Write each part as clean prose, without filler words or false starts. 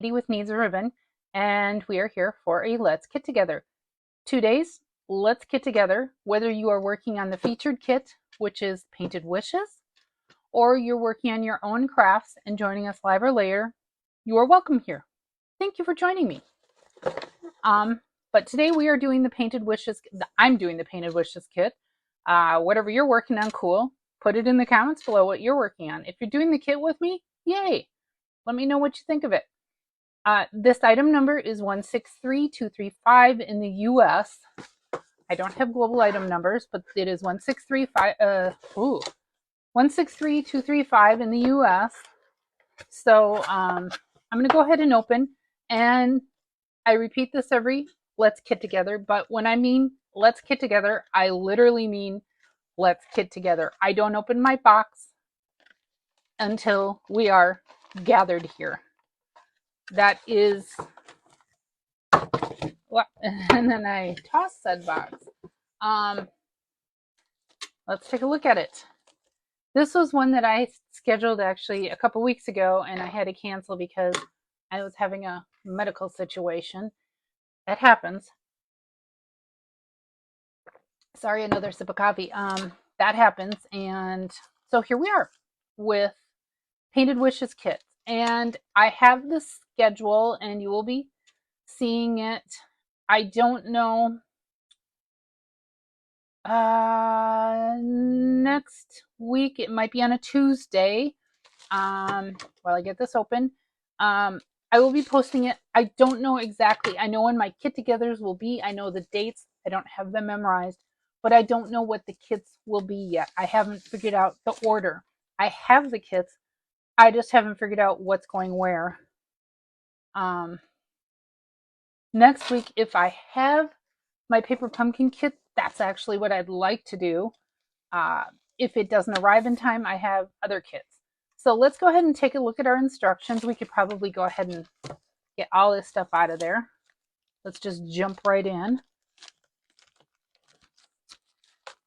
with Needs a Ribbon, and we are here for a Let's Kit Together. 2 days, let's kit together, whether you are working on the featured kit, which is Painted Wishes, or you're working on your own crafts and joining us live or later, you are welcome here. Thank you for joining me. But today we are doing the Painted Wishes, I'm doing the Painted Wishes kit. Whatever you're working on, cool. Put it in the comments below what you're working on. If you're doing the kit with me, yay. Let me know what you think of it. This item number is 163235 in the US. I don't have global item numbers, but it is 163235 in the US. So I'm going to go ahead and open, and I repeat this every Let's Kit Together, but when I mean Let's Kit Together, I literally mean Let's Kit Together. I don't open my box until we are gathered here. That is, and then I toss said box. Let's take a look at it. This was one that I scheduled actually a couple weeks ago, and I had to cancel because I was having a medical situation. That happens. Sorry, another sip of coffee. That happens, and so here we are with Painted Wishes kit. And I have the schedule, and you will be seeing it. I don't know. Next week, it might be on a Tuesday. While I get this open, I will be posting it. I don't know exactly. I know when my kit togethers will be. I know the dates. I don't have them memorized, but I don't know what the kits will be yet. I haven't figured out the order. I have the kits. I just haven't figured out what's going where. Next week, if I have my paper pumpkin kit, that's actually what I'd like to do. If it doesn't arrive in time, I have other kits. So let's go ahead and take a look at our instructions. We could probably go ahead and get all this stuff out of there. Let's just jump right in.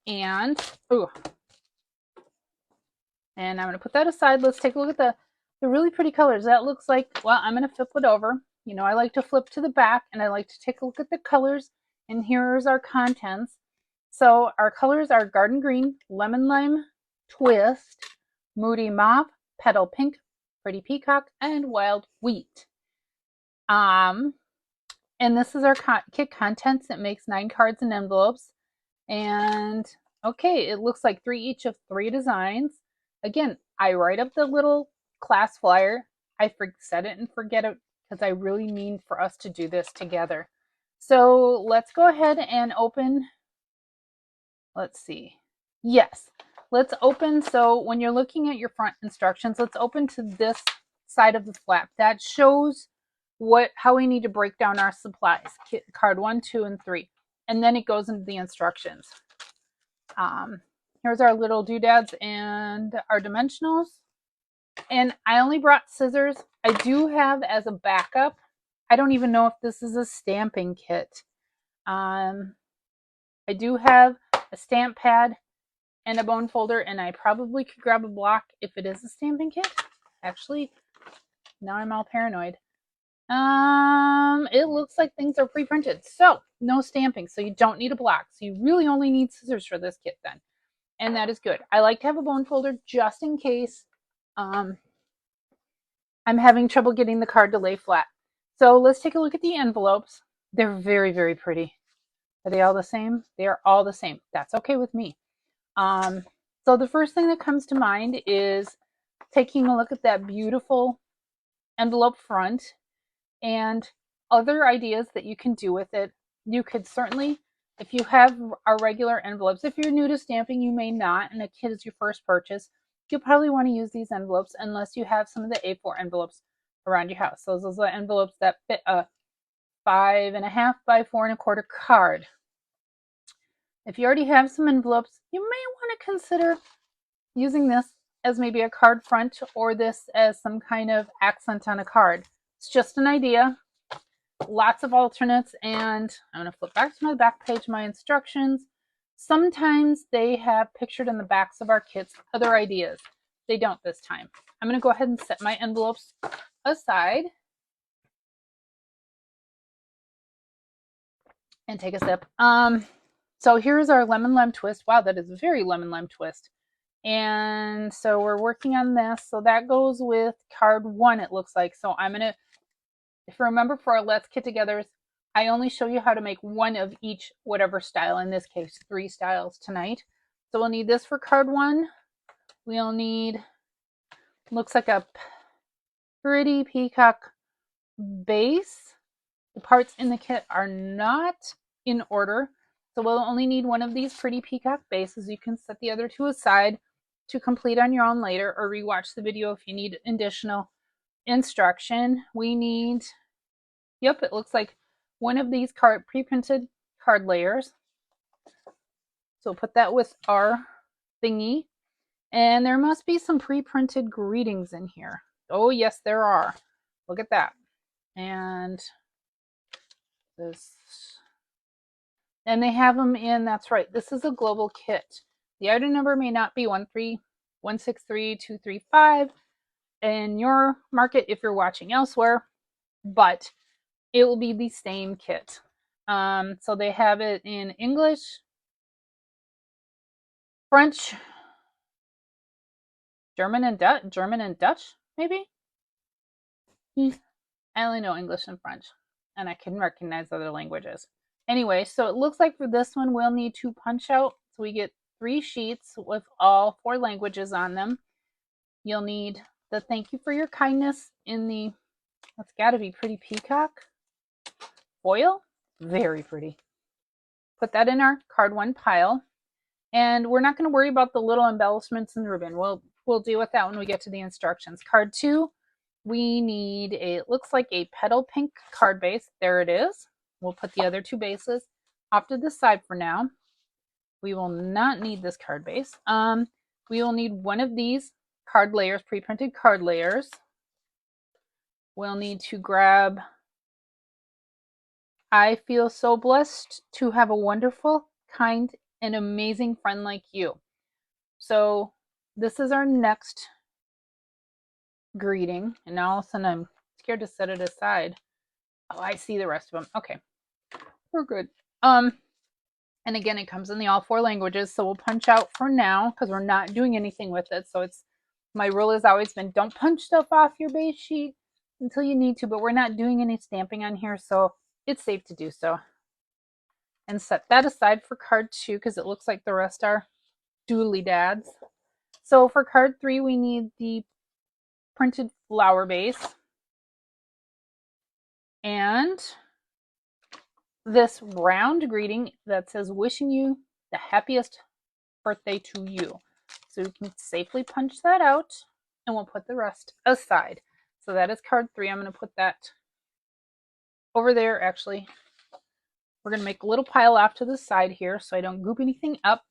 And I'm going to put that aside. Let's take a look at the really pretty colors. That looks like, well, I'm going to flip it over. You know, I like to flip to the back, and I like to take a look at the colors. And here's our contents. So our colors are Garden Green, Lemon Lime, Twist, Moody Mauve, Petal Pink, Pretty Peacock, and Wild Wheat. And this is our kit contents. It makes 9 cards and envelopes. And okay, it looks like each of 3 designs. Again, I write up the little class flyer. I set it and forget it because I really mean for us to do this together. So let's go ahead and open. Let's see. Yes, let's open. So when you're looking at your front instructions, let's open to this side of the flap. That shows how we need to break down our supplies. Card 1, 2, and 3. And then it goes into the instructions. Here's our little doodads and our dimensionals. And I only brought scissors. I do have as a backup. I don't even know if this is a stamping kit. I do have a stamp pad and a bone folder, and I probably could grab a block if it is a stamping kit. Actually, now I'm all paranoid. It looks like things are pre-printed, so no stamping, so you don't need a block. So you really only need scissors for this kit then, and that is good. I like to have a bone folder just in case I'm having trouble getting the card to lay flat. So let's take a look at the envelopes. They're very, very pretty. Are they all the same? They are all the same. That's okay with me. So the first thing that comes to mind is taking a look at that beautiful envelope front and other ideas that you can do with it. You could certainly, if you have our regular envelopes, if you're new to stamping, you may not, and a kit is your first purchase, you'll probably want to use these envelopes unless you have some of the A4 envelopes around your house. So those are envelopes that fit a 5.5 by 4.25 card. If you already have some envelopes, you may want to consider using this as maybe a card front or this as some kind of accent on a card. It's just an idea. Lots of alternates, and I'm going to flip back to my back page, my instructions. Sometimes they have pictured in the backs of our kits other ideas. They don't this time. I'm going to go ahead and set my envelopes aside. and take a sip. So here's our lemon lime twist. Wow, that is a very lemon lime twist. And so we're working on this. So that goes with card 1, it looks like. So I'm going to, if you remember for our Let's Kit Togethers, I only show you how to make one of each, whatever style, in this case, 3 styles tonight. So we'll need this for card 1. We'll need, looks like a pretty peacock base. The parts in the kit are not in order, so we'll only need one of these pretty peacock bases. You can set the other 2 aside to complete on your own later, or rewatch the video if you need additional instruction. We need, yep, it looks like one of these pre-printed card layers. So we'll put that with our thingy. And there must be some pre-printed greetings in here. Oh yes, there are. Look at that. And this, and they have them in, that's right, this is a global kit. The item number may not be 13163-235 in your market if you're watching elsewhere, but it will be the same kit. So they have it in English, French, German and Dutch, maybe? I only know English and French, and I can recognize other languages. Anyway, so it looks like for this one, we'll need to punch out. So we get 3 sheets with all 4 languages on them. You'll need the thank you for your kindness in the, that's got to be pretty peacock foil. Very pretty. Put that in our card 1 pile. And we're not going to worry about the little embellishments in the ribbon. We'll deal with that when we get to the instructions. Card 2, we need a, it looks like a petal pink card base. There it is. We'll put the other 2 bases off to the side for now. We will not need this card base. We will need one of these card layers, pre-printed card layers. We'll need to grab, I feel so blessed to have a wonderful, kind, and amazing friend like you. So this is our next greeting. And now all of a sudden I'm scared to set it aside. Oh, I see the rest of them. Okay, we're good. And again, it comes in the all 4 languages. So we'll punch out for now because we're not doing anything with it. So it's, my rule has always been don't punch stuff off your base sheet until you need to, but we're not doing any stamping on here, so it's safe to do so. And set that aside for card 2 because it looks like the rest are doodly dads. So for card 3, we need the printed flower base and this round greeting that says wishing you the happiest birthday to you. So you can safely punch that out and we'll put the rest aside. So that is card 3. I'm going to put that over there. Actually, we're going to make a little pile off to the side here so I don't goop anything up.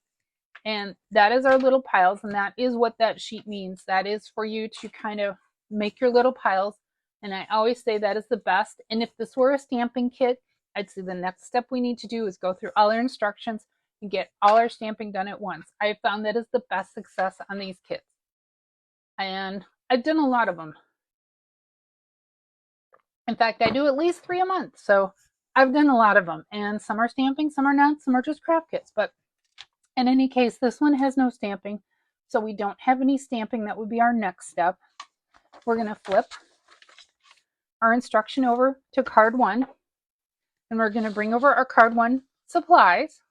And that is our little piles, and that is what that sheet means. That is for you to kind of make your little piles. And I always say that is the best. And if this were a stamping kit, I'd say the next step we need to do is go through all our instructions and get all our stamping done at once. I have found that is the best success on these kits. And I've done a lot of them. In fact, I do at least 3 a month. So I've done a lot of them. And some are stamping, some are not, some are just craft kits. But in any case, this one has no stamping. So we don't have any stamping. That would be our next step. We're going to flip our instruction over to card 1. And we're going to bring over our card 1 supplies.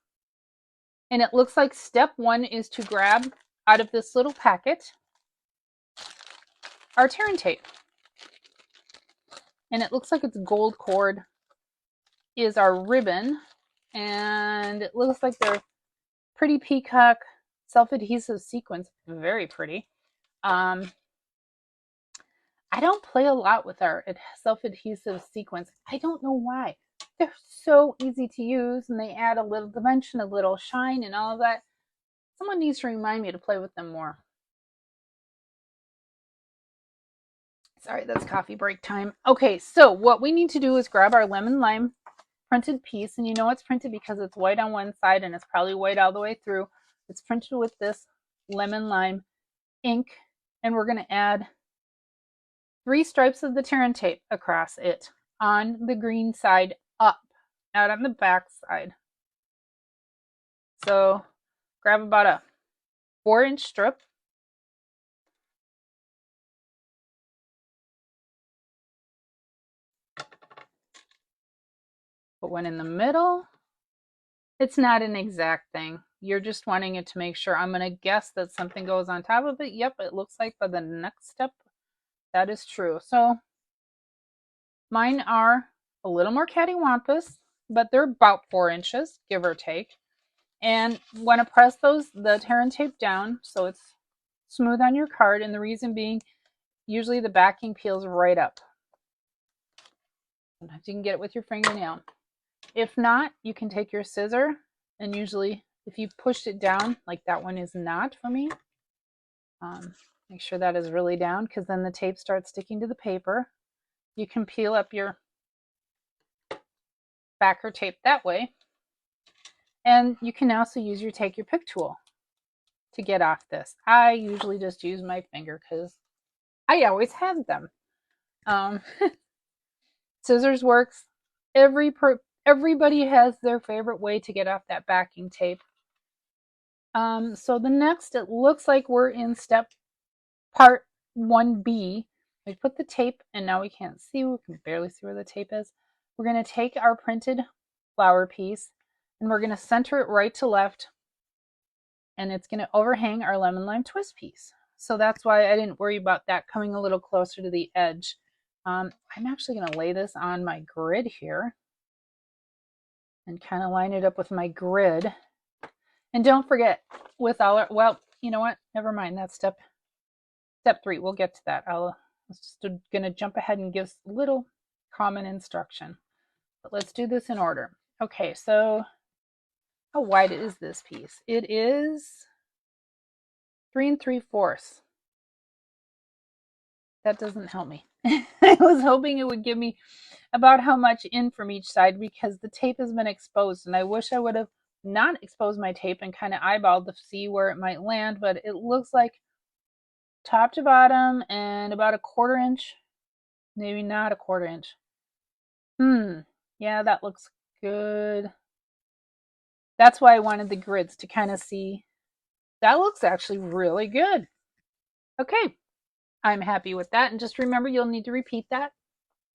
And it looks like step 1 is to grab out of this little packet our tear and tape. And it looks like it's gold cord is our ribbon. And it looks like they're pretty peacock self-adhesive sequins. Very pretty. I don't play a lot with our self-adhesive sequins. I don't know why. They're so easy to use and they add a little dimension, a little shine and all of that. Someone needs to remind me to play with them more. Sorry, that's coffee break time. Okay, so what we need to do is grab our lemon lime printed piece, and you know it's printed because it's white on one side and it's probably white all the way through. It's printed with this lemon lime ink, and we're going to add 3 stripes of the tear and tape across it on the green side up. out on the back side. So grab about a 4-inch strip. Put one in the middle. It's not an exact thing. You're just wanting it to make sure. I'm going to guess that something goes on top of it. Yep, it looks like by the next step, that is true. So mine are a little more cattywampus, but they're about 4 inches, give or take. And want to press the tear and tape down so it's smooth on your card. And the reason being, usually the backing peels right up. Sometimes you can get it with your fingernail. If not, you can take your scissor, and usually if you pushed it down, like that one is not for me, make sure that is really down, because then the tape starts sticking to the paper. You can peel up your backer tape that way. And you can also use your take your pick tool to get off this. I usually just use my finger because I always have them. Scissors works. Everybody has their favorite way to get off that backing tape. So the next, it looks like we're in step part 1B. We put the tape, and now we can't see. We can barely see where the tape is. We're going to take our printed flower piece, and we're going to center it right to left, and it's going to overhang our lemon lime twist piece. So that's why I didn't worry about that coming a little closer to the edge. I'm actually going to lay this on my grid here and kind of line it up with my grid. And don't forget, with all our, well, you know what? Never mind. That's step 3. We'll get to that. I'm just going to jump ahead and give a little common instruction. But let's do this in order. Okay, so how wide is this piece? It is 3 3/4. That doesn't help me. I was hoping it would give me about how much in from each side, because the tape has been exposed, and I wish I would have not exposed my tape and kind of eyeballed to see where it might land, but it looks like top to bottom and about a 1/4 inch, maybe not a 1/4 inch. Yeah, that looks good. That's why I wanted the grids to kind of see. That looks actually really good. Okay, I'm happy with that. And just remember, you'll need to repeat that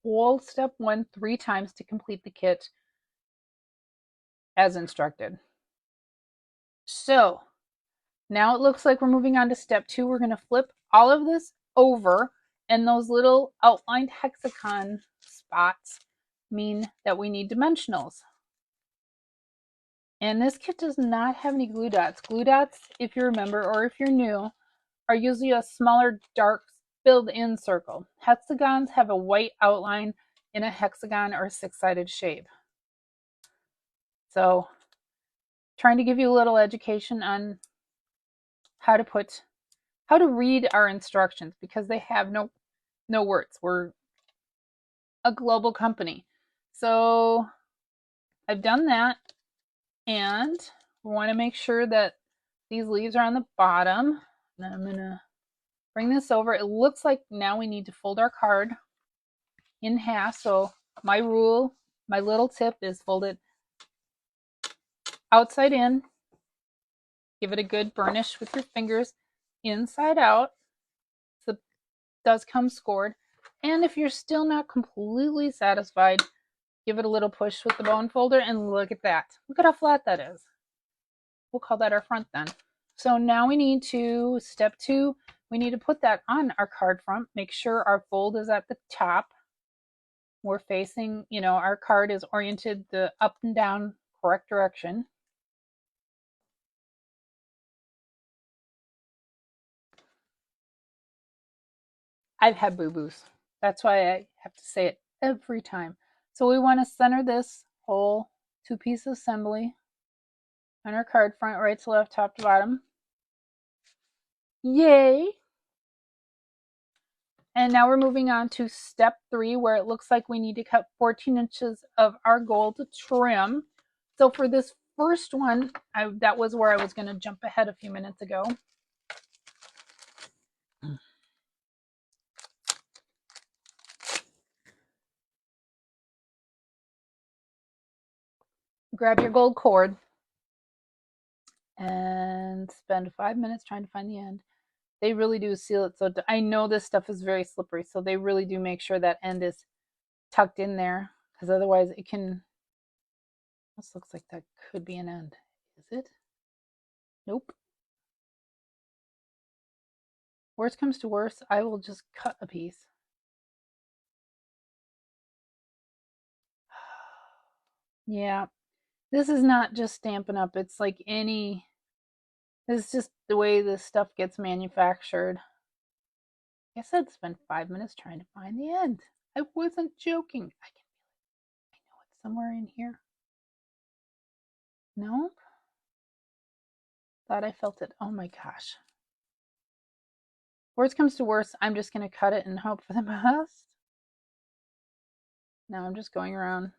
whole step 1 3 times to complete the kit as instructed. So now it looks like we're moving on to step 2. We're going to flip all of this over, and those little outlined hexagon spots mean that we need dimensionals. And this kit does not have any glue dots. Glue dots, if you remember, or if you're new, are usually a smaller, dark, filled-in circle. Hexagons have a white outline in a hexagon or 6-sided shape. So, trying to give you a little education on how to read our instructions, because they have no words. We're a global company. So, I've done that, and we want to make sure that these leaves are on the bottom. And I'm going to bring this over. It looks like now we need to fold our card in half. So my rule, my little tip is fold it outside in. Give it a good burnish with your fingers inside out. So it does come scored. And if you're still not completely satisfied, give it a little push with the bone folder, and look at that. Look at how flat that is. We'll call that our front then. So now we need to, step 2, we need to put that on our card front. Make sure our fold is at the top. We're facing, our card is oriented the up and down correct direction. I've had boo-boos. That's why I have to say it every time. So we want to center this whole 2-piece assembly on our card front, right to left, top to bottom. Yay! And now we're moving on to step 3, where it looks like we need to cut 14 inches of our gold trim. So for this first one, that was where I was going to jump ahead a few minutes ago. grab your gold cord and spend 5 minutes trying to find the end. They really do seal it. So I know this stuff is very slippery, so they really do make sure that end is tucked in there, because otherwise it can, this looks like that could be an end. Is it? Nope. Worst comes to worst, I will just cut a piece. Yeah, this is not just Stampin' Up. It's like any, it's just the way this stuff gets manufactured. I guess I'd spend 5 minutes trying to find the end. I wasn't joking. I know it's somewhere in here. Nope. Thought I felt it. Oh my gosh. Worst comes to worst, I'm just going to cut it and hope for the best. Now I'm just going around.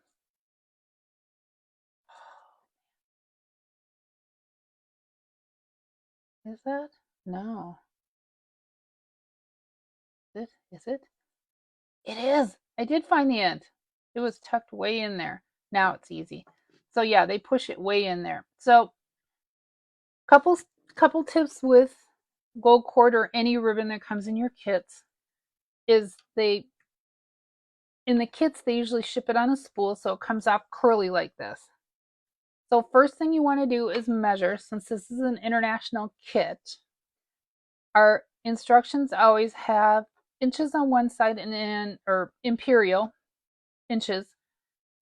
Is that? No. Is it? It is. I did find the end. It was tucked way in there. Now it's easy. So yeah, they push it way in there. So couple tips with gold cord or any ribbon that comes in your kits is in the kits they usually ship it on a spool, so it comes off curly like this. So first thing you want to do is measure. Since this is an international kit, our instructions always have inches on one side or imperial inches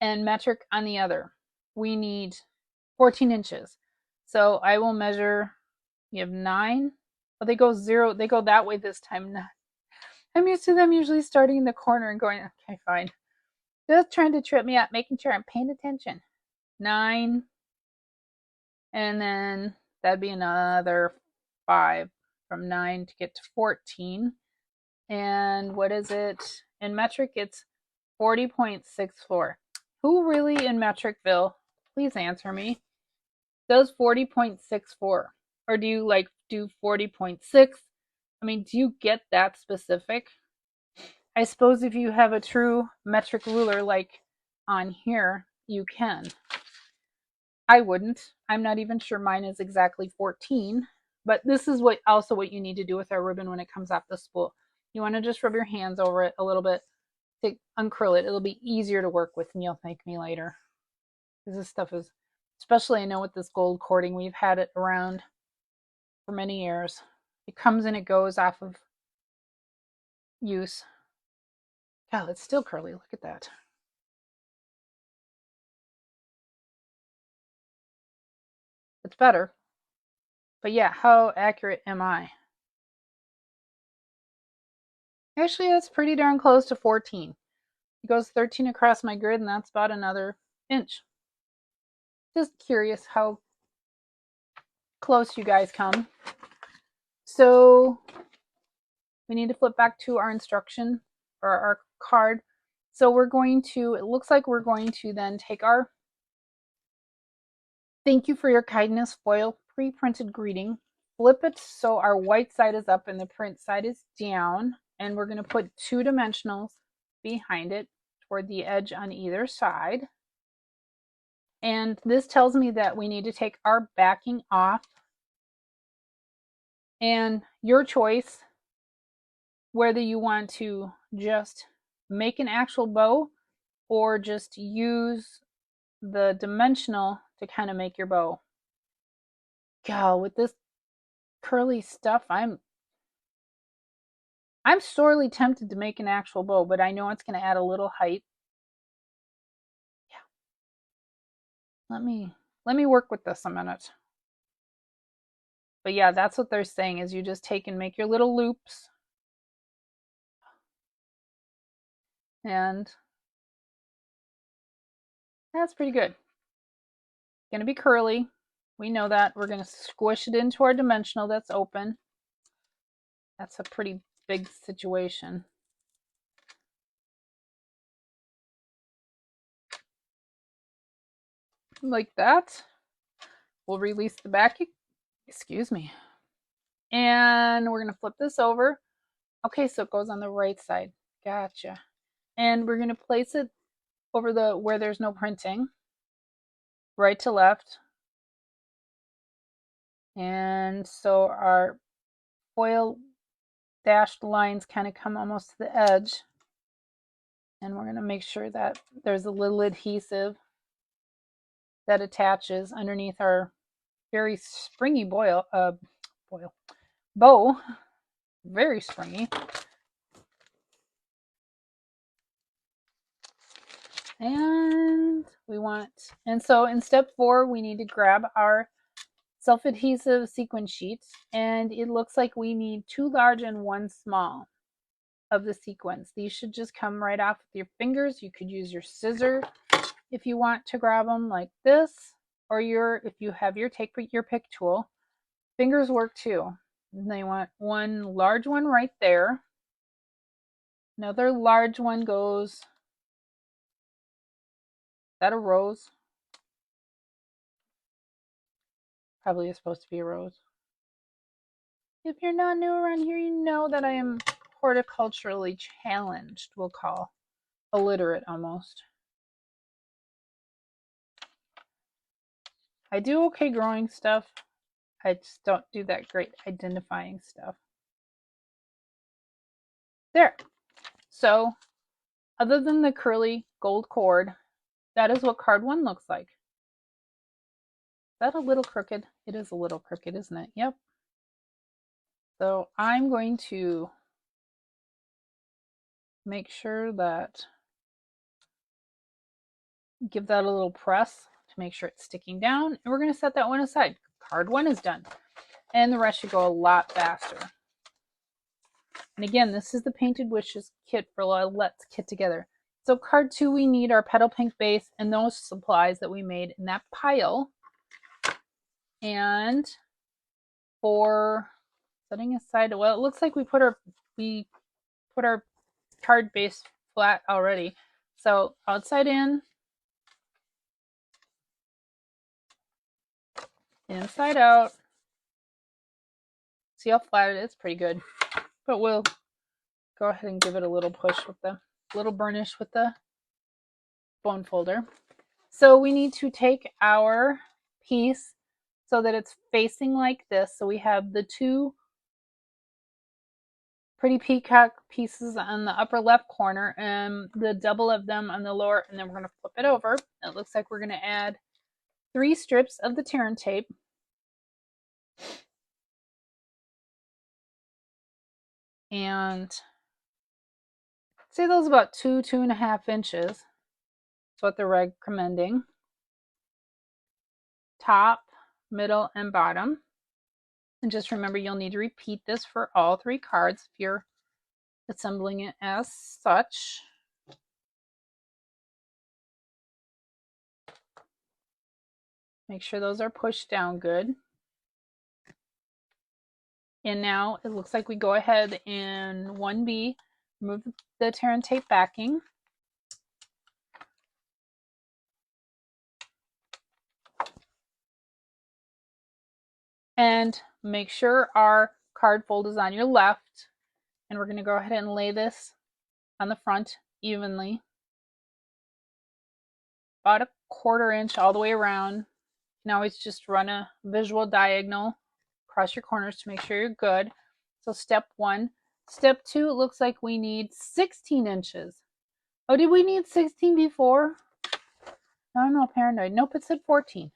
and metric on the other. We need 14 inches. So I will measure, you have 9. Oh, they go 0, they go that way this time. I'm used to them usually starting in the corner and going, okay, fine. Just trying to trip me up, making sure I'm paying attention. 9, and then that'd be another 5 from 9 to get to 14. And what is it? In metric, it's 40.64. Who really in Metricville, please answer me, does 40.64? Or do you like do 40.6? I mean, do you get that specific? I suppose if you have a true metric ruler like on here, you can. I wouldn't. I'm not even sure mine is exactly 14, but this is what you need to do with our ribbon when it comes off the spool. You want to just rub your hands over it a little bit to uncurl it. It'll be easier to work with and you'll thank me later. Because this stuff is, especially I know with this gold cording, we've had it around for many years. It comes and it goes off of use. God, it's still curly. Look at that. It's better. But yeah, how accurate am I? Actually, that's pretty darn close to 14. It goes 13 across my grid, and that's about another inch. Just curious how close you guys come. So we need to flip back to our instruction or our card. So we're going to, it looks like we're going to then take our thank you for your kindness foil pre-printed greeting, flip it so our white side is up and the print side is down, and we're going to put 2 dimensionals behind it toward the edge on either side. And this tells me that we need to take our backing off, and your choice whether you want to just make an actual bow or just use the dimensional to kind of make your bow. God, with this curly stuff, I'm sorely tempted to make an actual bow, but I know it's going to add a little height. Yeah. Let me work with this a minute. But yeah, that's what they're saying is you just take and make your little loops. And that's pretty good. Going to be curly. We know that. We're going to squish it into our dimensional that's open. That's a pretty big situation. Like that. We'll release the backing. Excuse me. And we're going to flip this over. Okay, so it goes on the right side. Gotcha. And we're going to place it over where there's no printing. right to left. And so our foil dashed lines kind of come almost to the edge. And we're going to make sure that there's a little adhesive that attaches underneath our very springy bow. Very springy. And so in step 4, we need to grab our self-adhesive sequin sheets, and it looks like we need 2 large and 1 small of the sequins. These should just come right off with your fingers. You could use your scissor if you want to grab them like this, or if you have your take your pick tool. Fingers work too. And they want one large one right there. Another large one goes, is that a rose? Probably is supposed to be a rose. If you're not new around here, you know that I am horticulturally challenged, we'll call. Illiterate almost. I do okay growing stuff. I just don't do that great identifying stuff. There. So, other than the curly gold cord, that is what card 1 looks like. Is that a little crooked? It is a little crooked, isn't it? Yep. So I'm going to make sure that, give that a little press to make sure it's sticking down. And we're going to set that one aside. Card 1 is done. And the rest should go a lot faster. And again, this is the Painted Wishes kit for Let's Kit Together. So card 2, we need our petal pink base and those supplies that we made in that pile. And for setting aside, well, it looks like we put our card base flat already. So outside in, inside out. See how flat it is? Pretty good. But we'll go ahead and give it a little push with the little burnish with the bone folder. So we need to take our piece so that it's facing like this. So we have the 2 pretty peacock pieces on the upper left corner and the double of them on the lower, and then we're going to flip it over. It looks like we're going to add 3 strips of the tear and tape. And say those about 2.5 inches. That's what they're recommending. Top, middle, and bottom. And just remember, you'll need to repeat this for all 3 cards if you're assembling it as such. Make sure those are pushed down good. And now it looks like we go ahead and 1B, remove the tear and tape backing. And make sure our card fold is on your left. And we're going to go ahead and lay this on the front evenly. About 1/4 inch all the way around. You can always just run a visual diagonal across your corners to make sure you're good. So step 1. Step 2, it looks like we need 16 inches. Oh, did we need 16 before? No, I'm not paranoid. Nope, it said 14.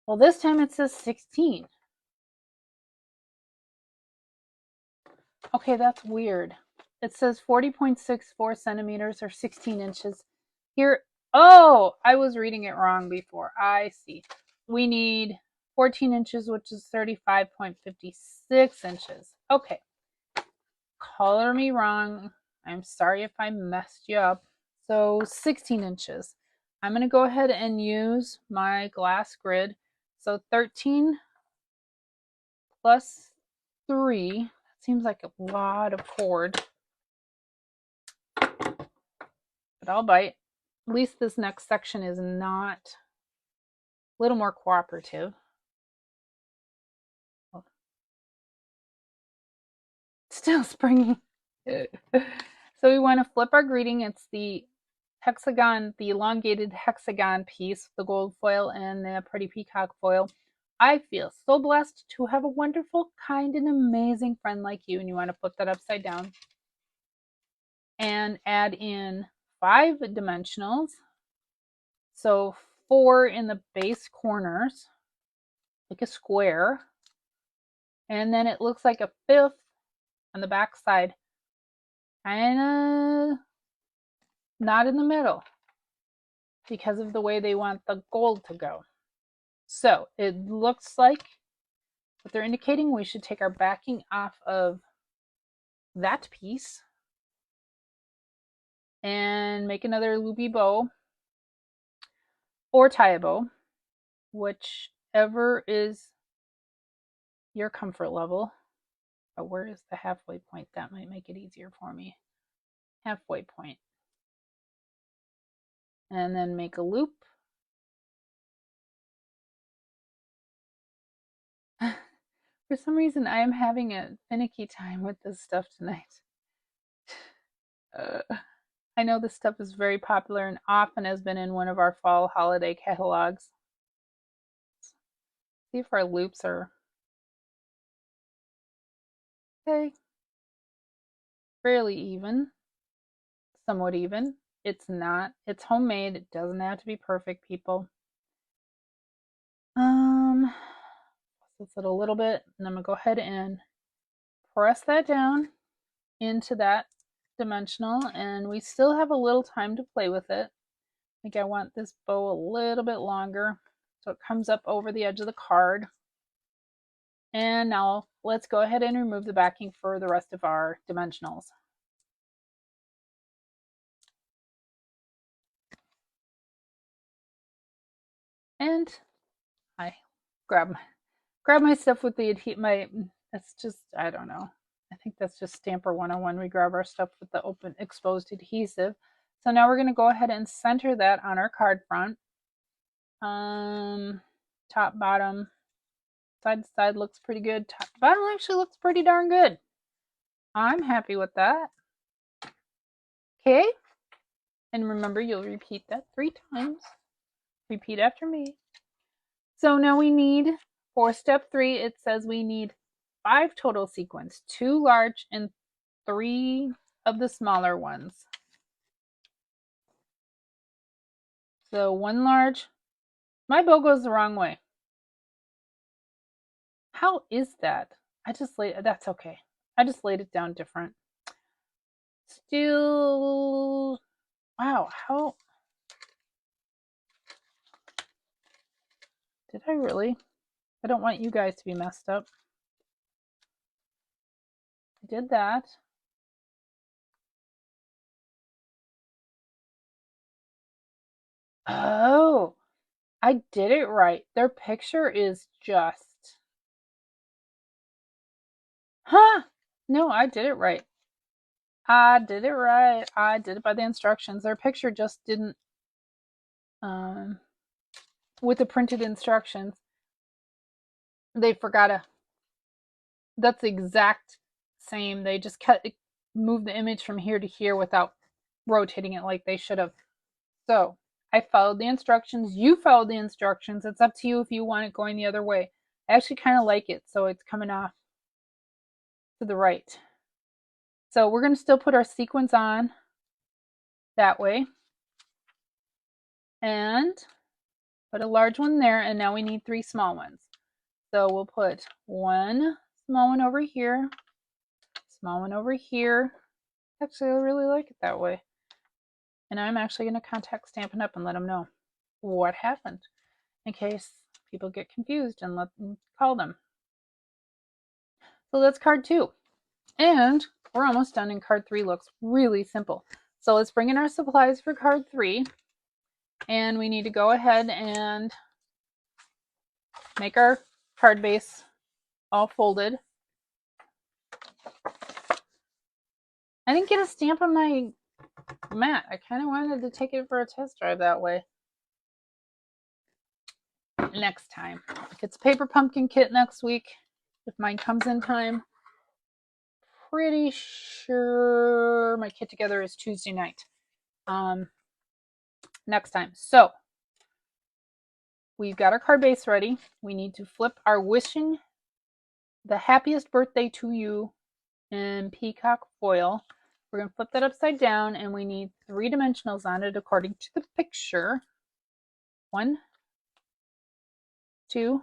Well, this time it says 16. Okay, that's weird. It says 40.64 centimeters or 16 inches. Here, oh, I was reading it wrong before. I see. We need 14 inches, which is 35.56 inches. Okay. Color me wrong. I'm sorry if I messed you up. So 16 inches. I'm going to go ahead and use my glass grid. So 13 plus 3. That seems like a lot of cord. But I'll bite. At least this next section is not a little more cooperative. Still springy. So we want to flip our greeting. It's the hexagon, the elongated hexagon piece, the gold foil and the pretty peacock foil. I feel so blessed to have a wonderful, kind, and amazing friend like you. And you want to flip that upside down and add in 5 dimensionals. So 4 in the base corners, like a square. And then it looks like a 5th on the back side, kind of not in the middle because of the way they want the gold to go. So it looks like what they're indicating, we should take our backing off of that piece and make another loopy bow or tie a bow, whichever is your comfort level. But where is the halfway point? That might make it easier for me. Halfway point. And then make a loop. For some reason, I am having a finicky time with this stuff tonight. I know this stuff is very popular and often has been in one of our fall holiday catalogs. See if our loops are okay. Fairly even. Somewhat even. It's not. It's homemade. It doesn't have to be perfect, people. This it a little bit, and I'm gonna go ahead and press that down into that dimensional, and we still have a little time to play with it. I think I want this bow a little bit longer so it comes up over the edge of the card. And now let's go ahead and remove the backing for the rest of our dimensionals. And I grab my stuff with the that's just, I don't know. I think that's just Stamper 101. We grab our stuff with the open exposed adhesive. So now we're going to go ahead and center that on our card front. Top, bottom, side to side looks pretty good. Top, bottom actually looks pretty darn good. I'm happy with that. Okay. And remember, you'll repeat that 3 times. Repeat after me. So now we need, for step 3, it says we need 5 total sequins, 2 large and 3 of the smaller ones. So 1 large. My bow goes the wrong way. How is that? That's okay. I just laid it down different. Still, wow, how did I really? I don't want you guys to be messed up. I did that. Oh, I did it right. Their picture is just, huh? No, I did it right. I did it right. I did it by the instructions. Their picture just didn't, with the printed instructions, they forgot to, that's the exact same. They just moved the image from here to here without rotating it like they should have. So I followed the instructions. You followed the instructions. It's up to you if you want it going the other way. I actually kind of like it, so it's coming off to the right. So we're going to still put our sequins on that way. And put a large one there, and now we need 3 small ones. So we'll put 1 small one over here, small one over here. Actually, I really like it that way. And I'm actually going to contact Stampin' Up and let them know what happened in case people get confused and let them call them. So that's card 2. And we're almost done, and card 3 looks really simple. So let's bring in our supplies for card 3. And we need to go ahead and make our card base all folded. I didn't get a stamp on my mat. I kind of wanted to take it for a test drive that way. Next time. It's a paper pumpkin kit next week, if mine comes in time. Pretty sure my kit together is Tuesday night. next time. So we've got our card base ready. We need to flip our wishing the happiest birthday to you in peacock foil. We're going to flip that upside down, and we need 3 dimensionals on it according to the picture. 1, 2,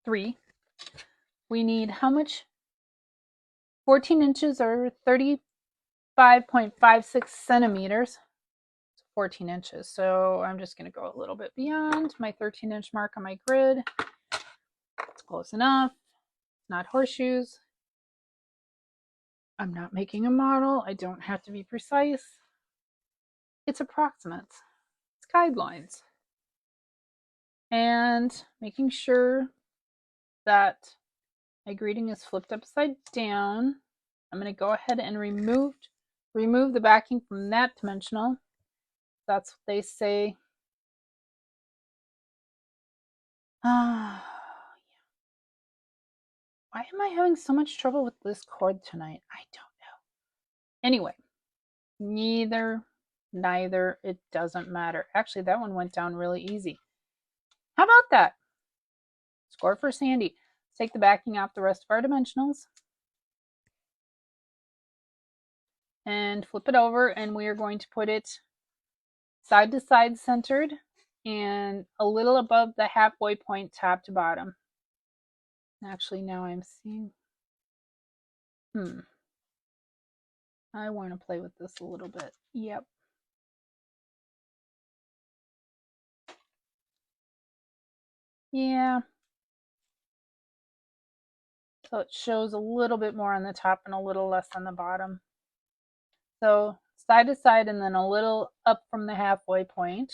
3. We need how much? 14 inches or 35.56 centimeters. 14 inches. So I'm just going to go a little bit beyond my 13-inch mark on my grid. It's close enough. Not horseshoes. I'm not making a model. I don't have to be precise. It's approximate. It's guidelines. And making sure that my greeting is flipped upside down. I'm going to go ahead and remove the backing from that dimensional. That's what they say. Why am I having so much trouble with this cord tonight? I don't know. Anyway, neither, it doesn't matter. Actually, that one went down really easy. How about that? Score for Sandy. Let's take the backing off the rest of our dimensionals and flip it over, and we are going to put it side to side centered and a little above the halfway point top to bottom. Actually, now I'm seeing, I want to play with this a little bit. Yep. Yeah. So it shows a little bit more on the top and a little less on the bottom. So side to side and then a little up from the halfway point.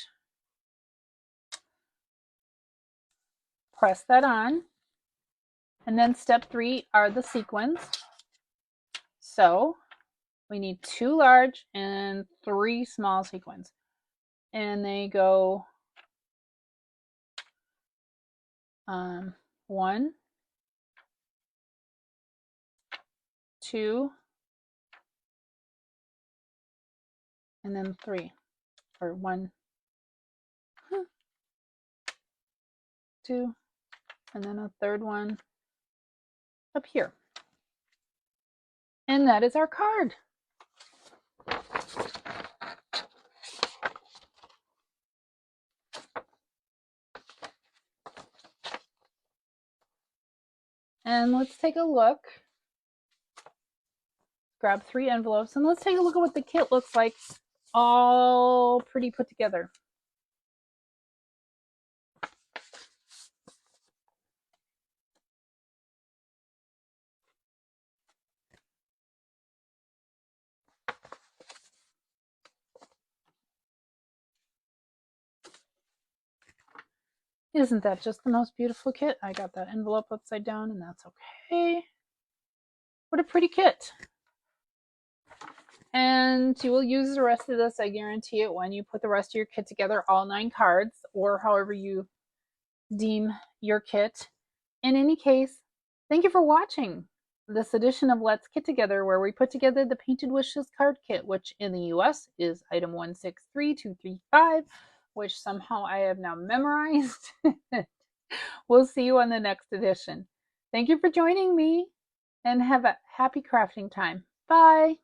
Press that on. And then step 3 are the sequins. So we need 2 large and 3 small sequins. And they go 1, 2, and then 3. Or 1, 2, and then a third one up here. And that is our card. And let's take a look. Grab 3 envelopes and let's take a look at what the kit looks like, all pretty put together. Isn't that just the most beautiful kit? I got that envelope upside down and that's okay. What a pretty kit. And you will use the rest of this, I guarantee it, when you put the rest of your kit together, all 9 cards, or however you deem your kit. In any case, thank you for watching this edition of Let's Kit Together, where we put together the Painted Wishes card kit, which in the US is item 163235, which somehow I have now memorized. We'll see you on the next edition. Thank you for joining me, and have a happy crafting time. Bye.